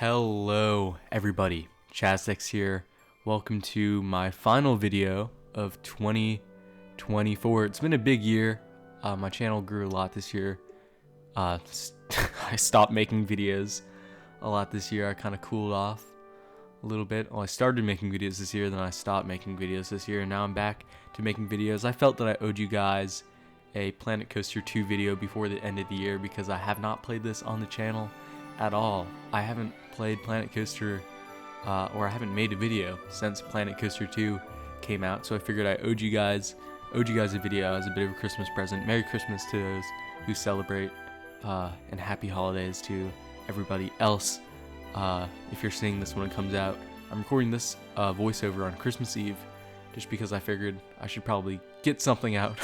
Hello everybody, Chazdex here. Welcome to my final video of 2024. It's been a big year. My channel grew a lot this year. I stopped making videos a lot this year. I kind of cooled off a little bit. Well, I started making videos this year, then I stopped making videos this year, and now I'm back to making videos. I felt that I owed you guys a Planet Coaster 2 video before the end of the year because I have not played this on the channel at all. I haven't played Planet Coaster or I haven't made a video since Planet Coaster 2 came out, so I figured I owed you guys a video as a bit of a Christmas present. Merry Christmas to those who celebrate, and happy holidays to everybody else. If you're seeing this when it comes out, I'm recording this voiceover on Christmas Eve just because I figured I should probably get something out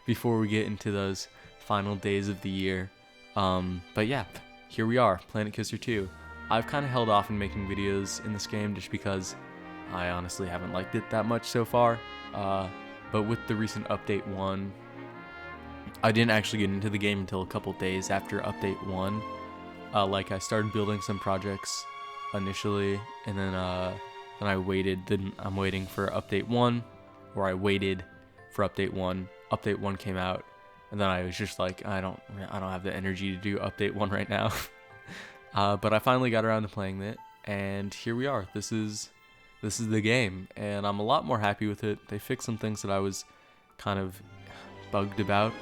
before we get into those final days of the year. But yeah, here we are, Planet Coaster 2. I've kind of held off in making videos in this game just because I honestly haven't liked it that much so far. But with the recent Update 1, I didn't actually get into the game until a couple days after Update 1. I started building some projects initially, and then I waited. Then I'm waiting for Update 1, or I waited for Update 1. Update 1 came out, and then I was just like, I don't have the energy to do Update 1 right now. But I finally got around to playing it, and here we are. This is the game, and I'm a lot more happy with it. They fixed some things that I was kind of bugged about.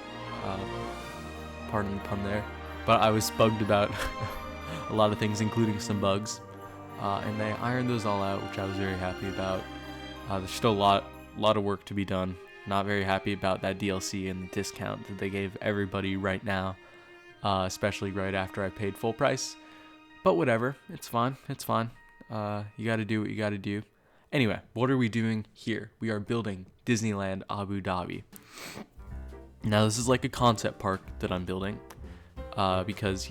Pardon the pun there. But I was bugged about a lot of things, including some bugs. And they ironed those all out, which I was very happy about. There's still a lot of work to be done. Not very happy about that DLC and the discount that they gave everybody right now, especially right after I paid full price. But whatever, it's fine. You gotta do what you gotta do. Anyway, what are we doing here? We are building Disneyland Abu Dhabi. Now this is like a concept park that I'm building, because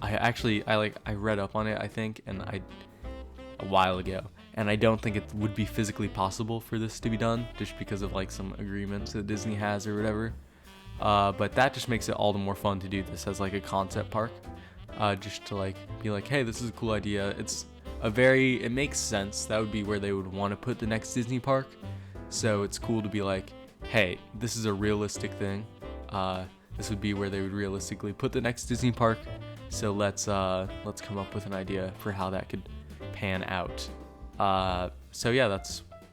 I read up on it, I think, a while ago. And I don't think it would be physically possible for this to be done, just because of like some agreements that Disney has or whatever. But that just makes it all the more fun to do this as like a concept park, just to like be like, hey, this is a cool idea. It makes sense. That would be where they would want to put the next Disney park. So it's cool to be like, hey, this is a realistic thing. This would be where they would realistically put the next Disney park. So let's come up with an idea for how that could pan out. So yeah,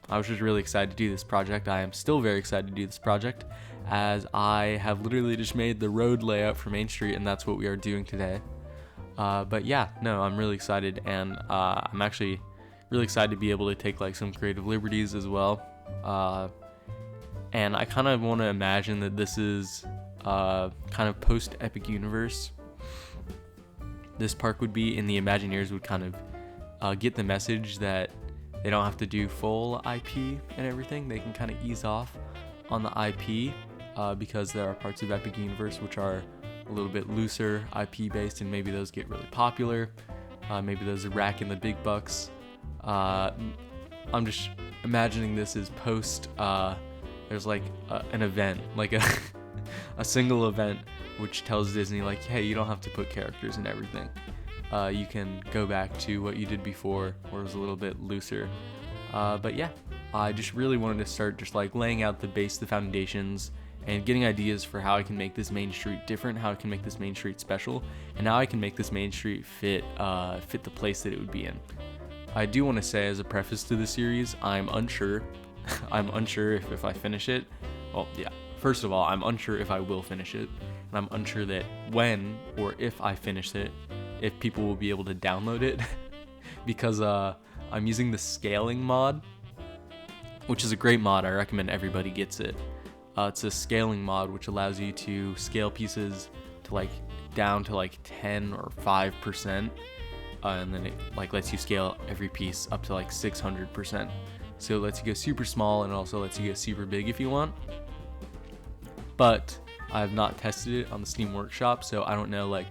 I was just really excited to do this project. I am still very excited to do this project, as I have literally just made the road layout for Main Street, and that's what we are doing today. But yeah, no, I'm really excited, and I'm actually really excited to be able to take like some creative liberties as well. And I kind of want to imagine that this is kind of post-Epic Universe. This park would be, and the Imagineers would kind of get the message that they don't have to do full IP and everything. They can kind of ease off on the IP, because there are parts of Epic Universe which are a little bit looser IP based, and maybe those get really popular. Maybe those are racking the big bucks. I'm just imagining this as post. There's like an event, like a single event, which tells Disney like, hey, you don't have to put characters in everything. You can go back to what you did before, where it was a little bit looser. But yeah, I just really wanted to start just like laying out the foundations, and getting ideas for how I can make this Main Street different, how I can make this Main Street special, and how I can make this Main Street fit the place that it would be in. I do want to say, as a preface to the series, I'm unsure. I'm unsure if I finish it. Well, yeah. First of all, I'm unsure if I will finish it, and I'm unsure that when or if I finish it, if people will be able to download it, because I'm using the scaling mod, which is a great mod. I recommend everybody gets it. It's a scaling mod which allows you to scale pieces to like down to like 10 or 5%, and then it like lets you scale every piece up to like 600%. So it lets you go super small, and also lets you go super big if you want. But I have not tested it on the Steam Workshop, so I don't know like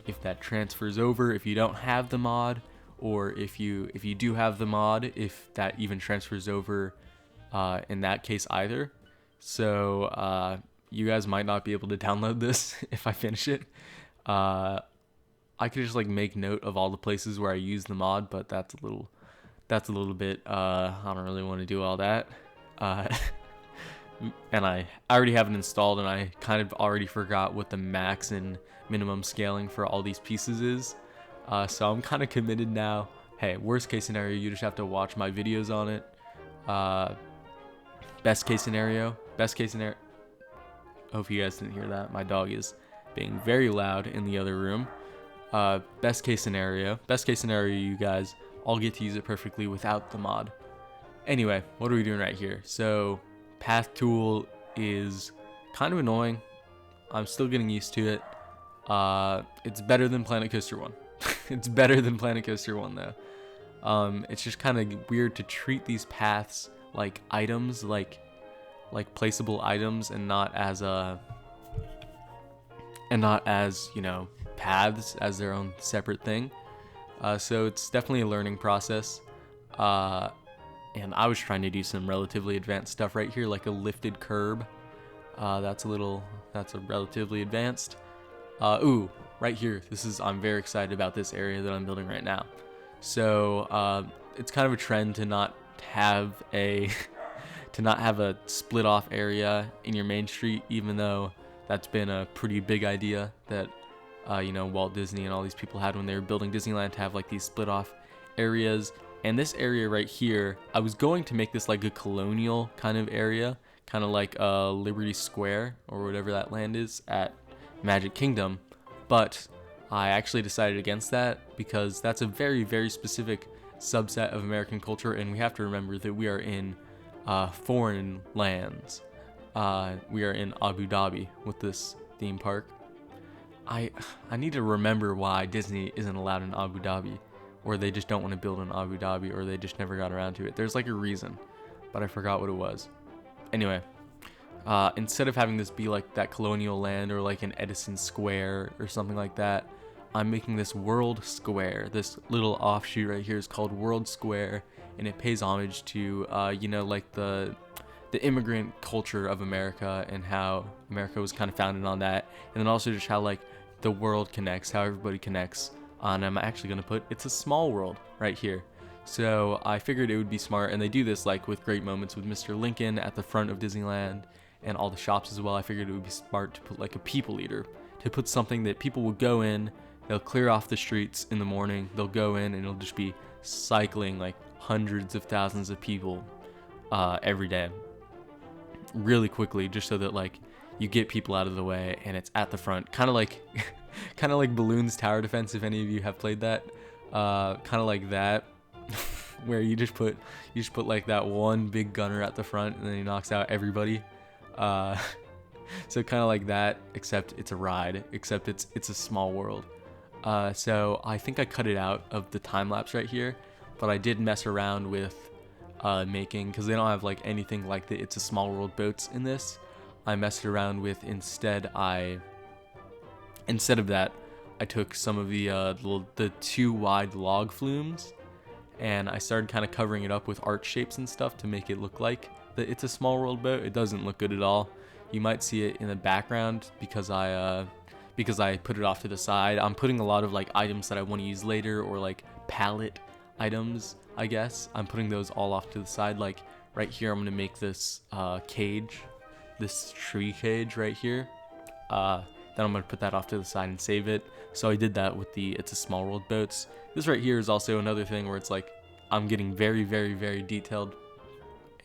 if that transfers over if you don't have the mod, or if you do have the mod, if that even transfers over in that case either. So you guys might not be able to download this if I finish it. I could just like make note of all the places where I use the mod, but that's a little bit, I don't really want to do all that. Uh, and I already have it installed, and I kind of already forgot what the max and minimum scaling for all these pieces is. So I'm kind of committed now. Hey, worst case scenario, you just have to watch my videos on it. Best case scenario. Hope you guys didn't hear that. My dog is being very loud in the other room. Best case scenario, you guys all get to use it perfectly without the mod. Anyway, what are we doing right here? So path tool is kind of annoying. I'm still getting used to it. It's better than Planet Coaster 1. It's better than Planet Coaster 1 though. It's just kind of weird to treat these paths like items, like placeable items, and not as you know, paths as their own separate thing. So it's definitely a learning process. And I was trying to do some relatively advanced stuff right here, like a lifted curb. That's a relatively advanced. Ooh, right here. I'm very excited about this area that I'm building right now. So it's kind of a trend to not have a split off area in your main street, even though that's been a pretty big idea that you know, Walt Disney and all these people had when they were building Disneyland, to have like these split off areas. And this area right here, I was going to make this like a colonial kind of area, kind of like Liberty Square or whatever that land is at Magic Kingdom, but I actually decided against that because that's a very, very specific subset of American culture, and we have to remember that we are in foreign lands. We are in Abu Dhabi with this theme park. I need to remember why Disney isn't allowed in Abu Dhabi, or they just don't want to build in Abu Dhabi, or they just never got around to it. There's like a reason, but I forgot what it was. Anyway, instead of having this be like that colonial land or like an Edison Square or something like that, I'm making this World Square. This little offshoot right here is called World Square, and it pays homage to you know, like the immigrant culture of America and how America was kind of founded on that, and then also just how like the world connects, how everybody connects. And I'm actually going to put It's a Small World right here. So I figured it would be smart, and they do this like with great moments with Mr. Lincoln at the front of Disneyland and all the shops as well. I figured it would be smart to put like a people eater, to put something that people will go in, they'll clear off the streets in the morning, they'll go in, and it'll just be cycling like hundreds of thousands of people every day really quickly, just so that like you get people out of the way and it's at the front, kind of like Balloon's Tower Defense, if any of you have played that. Kind of like that, where you just put like that one big gunner at the front, and then he knocks out everybody. So kind of like that, except it's a ride, except it's a small world. So I think I cut it out of the time lapse right here, but I did mess around with making, because they don't have like anything like the It's a Small World boats in this. I messed around with, instead of that, I took some of the two wide log flumes, and I started kind of covering it up with art shapes and stuff to make it look like the It's a Small World boat. It doesn't look good at all. You might see it in the background because I put it off to the side. I'm putting a lot of like items that I want to use later, or like palette items, I guess. I'm putting those all off to the side. Like right here, I'm gonna make this cage, this tree cage right here. Then I'm gonna put that off to the side and save it. So I did that with the It's a Small World boats. This right here is also another thing where it's like I'm getting very, very, very detailed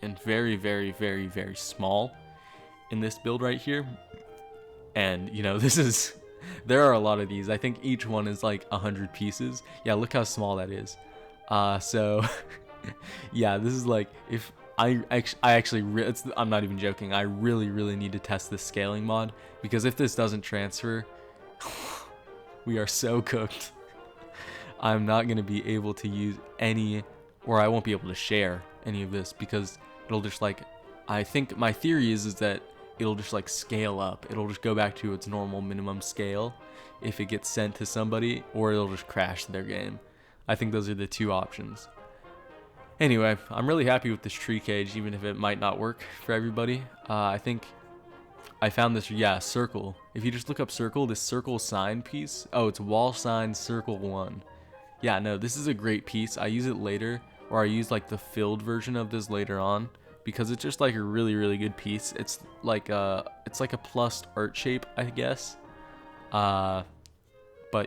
and very, very, very, very small in this build right here. And you know, there are a lot of these. I think each one is like 100 pieces. Yeah, look how small that is. So yeah, this is like, if I'm not even joking. I really need to test this scaling mod, because if this doesn't transfer, we are so cooked. I'm not going to be able to use any, or I won't be able to share any of this, because it'll just like, I think my theory is that it'll just like scale up. It'll just go back to its normal minimum scale if it gets sent to somebody, or it'll just crash their game. I think those are the two options. Anyway, I'm really happy with this tree cage, even if it might not work for everybody. I think I found this, yeah, circle. If you just look up circle, this circle sign piece. Oh, it's wall sign circle 1. Yeah, no, this is a great piece. I use it later, or I use like the filled version of this later on, because it's just like a really, really good piece. It's like a plus art shape, I guess. But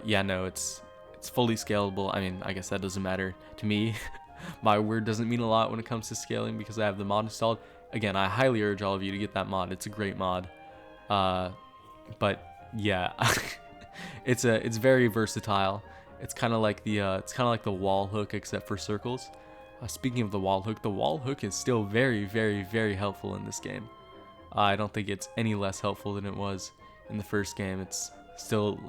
yeah, no, it's fully scalable. I mean, I guess that doesn't matter to me. My word doesn't mean a lot when it comes to scaling because I have the mod installed. Again, I highly urge all of you to get that mod. It's a great mod. But yeah, it's very versatile. It's kind of like the wall hook except for circles. Speaking of the wall hook is still very, very, very helpful in this game. I don't think it's any less helpful than it was in the first game. It's still,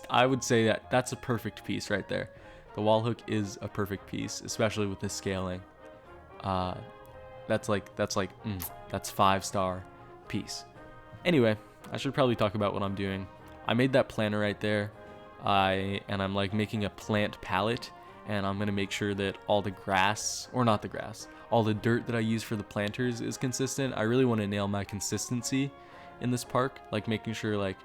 I would say that's a perfect piece right there. The wall hook is a perfect piece, especially with the scaling. That's 5-star piece. Anyway, I should probably talk about what I'm doing. I made that planter right there, and I'm like making a plant palette, and I'm gonna make sure that all the grass, or not the grass, all the dirt that I use for the planters is consistent. I really want to nail my consistency in this park, like making sure, like,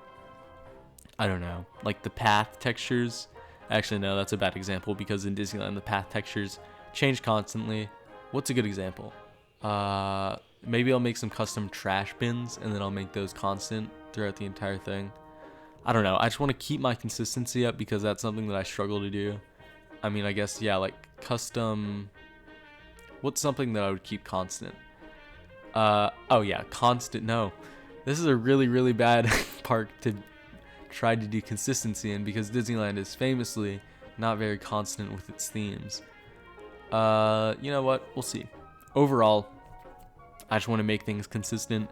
I don't know, like the path textures. Actually, no, that's a bad example because in Disneyland the path textures change constantly. What's a good example? Maybe I'll make some custom trash bins and then I'll make those constant throughout the entire thing. I don't know. I just want to keep my consistency up because that's something that I struggle to do. I mean, I guess, yeah, like custom. What's something that I would keep constant? Oh yeah, constant. No, this is a really, really bad park to try to do consistency in because Disneyland is famously not very constant with its themes. You know what? We'll see. Overall, I just want to make things consistent.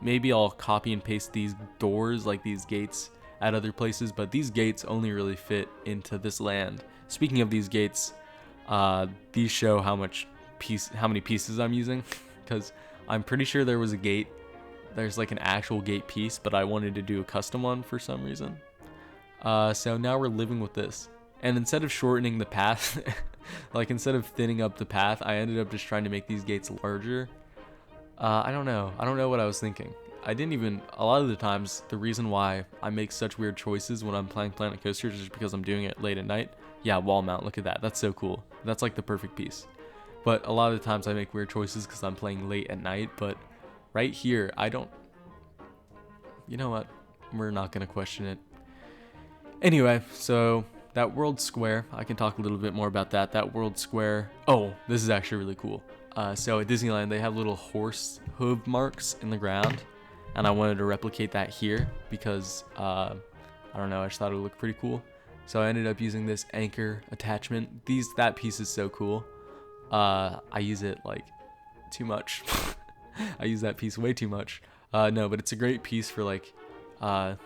Maybe I'll copy and paste these doors, like these gates, at other places, but these gates only really fit into this land. Speaking of these gates, these show how many pieces I'm using, because I'm pretty sure there was a gate. There's like an actual gate piece, but I wanted to do a custom one for some reason. So now we're living with this. And instead of shortening the path, like instead of thinning up the path, I ended up just trying to make these gates larger. I don't know what I was thinking. A lot of the times, the reason why I make such weird choices when I'm playing Planet Coaster is just because I'm doing it late at night. Yeah, wall mount, look at that. That's so cool. That's like the perfect piece. But a lot of the times I make weird choices because I'm playing late at night, but right here, you know what? We're not going to question it. Anyway, so that world square, I can talk a little bit more about that. That world square, oh, this is actually really cool. So at Disneyland, they have little horse hoof marks in the ground, and I wanted to replicate that here because, I don't know, I just thought it would look pretty cool. So I ended up using this anchor attachment. That piece is so cool. I use it like too much. I use that piece way too much. No, but it's a great piece for like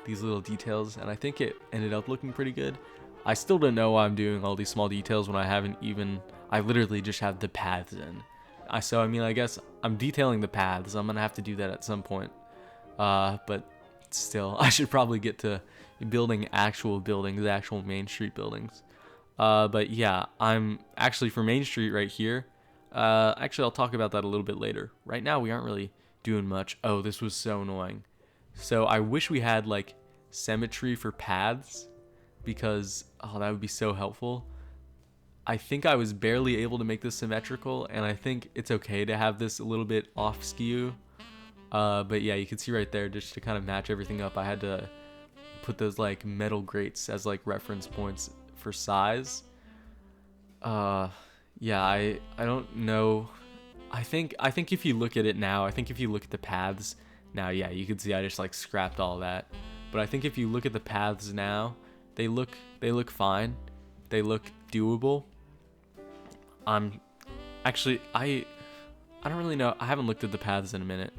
these little details, and I think it ended up looking pretty good. I still don't know why I'm doing all these small details when I literally just have the paths in. So I mean, I guess I'm detailing the paths. I'm gonna have to do that at some point. But still, I should probably get to building actual buildings, actual Main Street buildings. But yeah, I'm actually for Main Street right here. Actually, I'll talk about that a little bit later. Right now, we aren't really doing much. Oh, this was so annoying. So I wish we had like symmetry for paths because, oh, that would be so helpful. I think I was barely able to make this symmetrical, and I think it's okay to have this a little bit off skew. But yeah, you can see right there, just to kind of match everything up, I had to put those like metal grates as like reference points for size. Yeah, I don't know. I think if you look at it now, if you look at the paths now, yeah, you can see I just like scrapped all that. But I think if you look at the paths now, they look fine. They look doable. I don't really know. I haven't looked at the paths in a minute.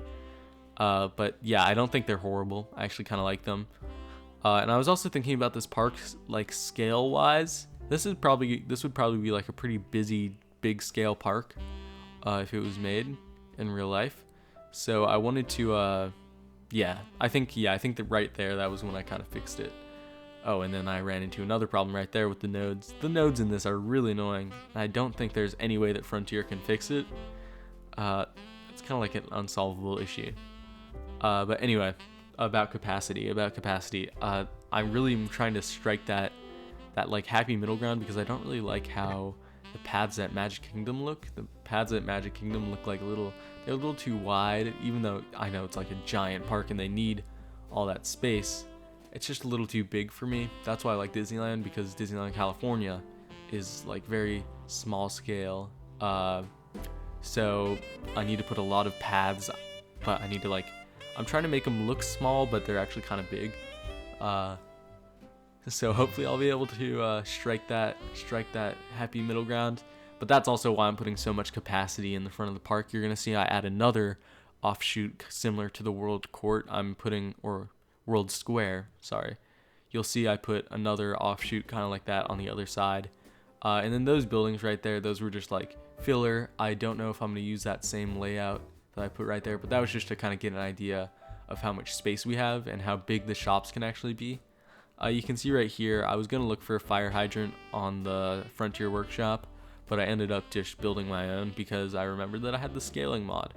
But yeah, I don't think they're horrible. I actually kind of like them. And I was also thinking about this park, like scale wise. This would probably be like a pretty busy, big scale park, if it was made in real life. So I wanted to, I think that right there, that was when I kind of fixed it. Oh, and then I ran into another problem right there with the nodes. The nodes in this are really annoying. I don't think there's any way that Frontier can fix it. It's kind of like an unsolvable issue. But anyway, about capacity. I really am trying to strike that like happy middle ground, because I don't really like how the paths at Magic Kingdom look. The paths at Magic Kingdom look like they're a little too wide, even though I know it's like a giant park and they need all that space. It's just a little too big for me. That's why I like Disneyland, because Disneyland California is like very small scale. So I need to put a lot of paths, but I need to I'm trying to make them look small, but they're actually kind of big. So hopefully I'll be able to strike that happy middle ground. But that's also why I'm putting so much capacity in the front of the park. You're gonna see I add another offshoot similar to the World Court. Or World Square. Sorry. You'll see I put another offshoot kind of like that on the other side. And then those buildings right there, those were just like filler. I don't know if I'm gonna use that same layout that I put right there, but that was just to kind of get an idea of how much space we have and how big the shops can actually be. You can see right here, I was going to look for a fire hydrant on the Frontier Workshop, but I ended up just building my own because I remembered that I had the scaling mod,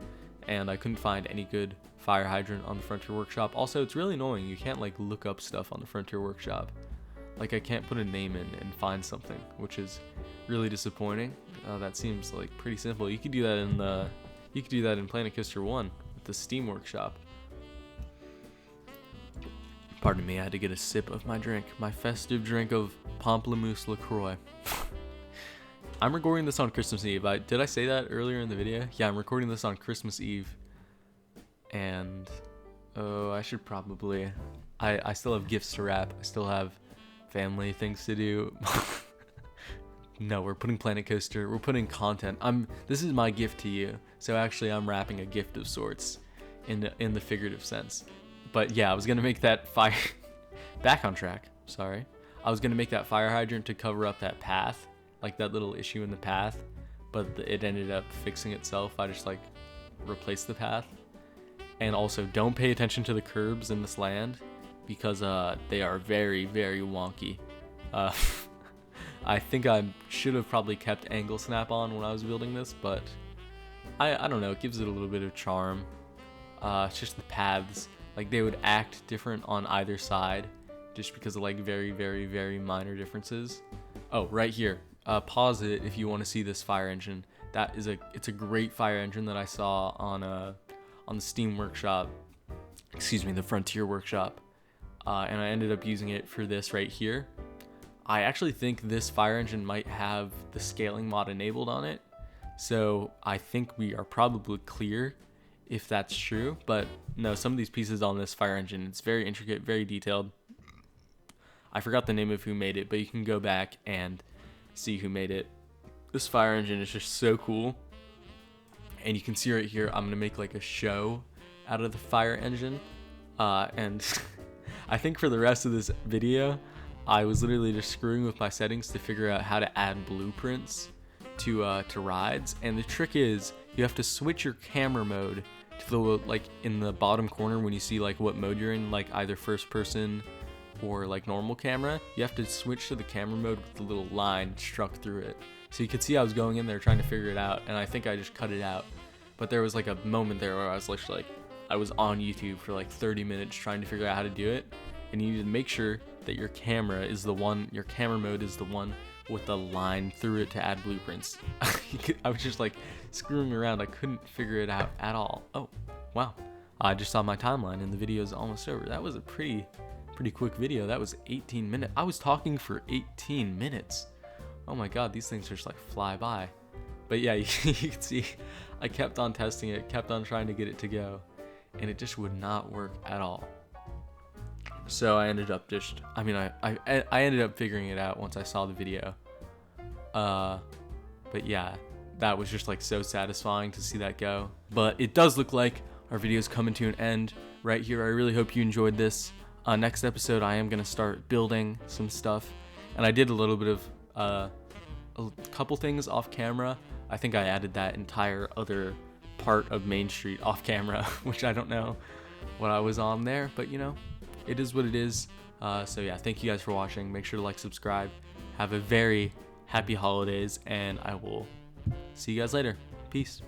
and I couldn't find any good fire hydrant on the Frontier Workshop. Also, it's really annoying. You can't look up stuff on the Frontier Workshop. I can't put a name in and find something, which is really disappointing. That seems pretty simple. You could do that in Planet Coaster 1 with the Steam Workshop. Pardon me, I had to get a sip of my drink, my festive drink of Pamplemousse LaCroix. I'm recording this on Christmas Eve. Did I say that earlier in the video? Yeah, I'm recording this on Christmas Eve. And, I should probably... I still have gifts to wrap. I still have family things to do. No, we're putting Planet Coaster. We're putting content. This is my gift to you. So actually, I'm wrapping a gift of sorts in the figurative sense. But yeah, I was gonna make that fire back on track. Sorry, I was gonna make that fire hydrant to cover up that path, that little issue in the path. But it ended up fixing itself. I just replaced the path. And also, don't pay attention to the curbs in this land because they are very, very wonky. I think I should have probably kept angle snap on when I was building this, but I don't know, it gives it a little bit of charm. It's just the paths, they would act different on either side just because of very, very, very minor differences. Oh, right here, pause it if you want to see this fire engine. It's a great fire engine that I saw on the Steam Workshop, the Frontier Workshop, and I ended up using it for this right here. I actually think this fire engine might have the scaling mod enabled on it, so I think we are probably clear if that's true. But no, some of these pieces on this fire engine, it's very intricate, very detailed. I forgot the name of who made it, but you can go back and see who made it. This fire engine is just so cool, and you can see right here I'm gonna make a show out of the fire engine, and I think for the rest of this video I was literally just screwing with my settings to figure out how to add blueprints to rides. And the trick is you have to switch your camera mode to the in the bottom corner when you see what mode you're in, either first person or normal camera. You have to switch to the camera mode with the little line struck through it. So you could see I was going in there trying to figure it out, and I think I just cut it out. But there was a moment there where I was I was on YouTube for 30 minutes trying to figure out how to do it. And you need to make sure that your camera mode is the one with the line through it to add blueprints. I was just screwing around. I couldn't figure it out at all. Oh, wow. I just saw my timeline and the video is almost over. That was a pretty quick video. That was 18 minutes. I was talking for 18 minutes. Oh my God, these things just fly by. But yeah, you can see I kept on testing it, kept on trying to get it to go, and it just would not work at all. So I ended up I ended up figuring it out once I saw the video. But yeah, that was just so satisfying to see that go. But it does look like our video's coming to an end right here. I really hope you enjoyed this. Next episode, I am gonna start building some stuff, and I did a little bit of a couple things off camera. I think I added that entire other part of Main Street off camera, which I don't know what I was on there, but it is what it is. So yeah, thank you guys for watching. Make sure to subscribe. Have a very happy holidays, and I will see you guys later. Peace.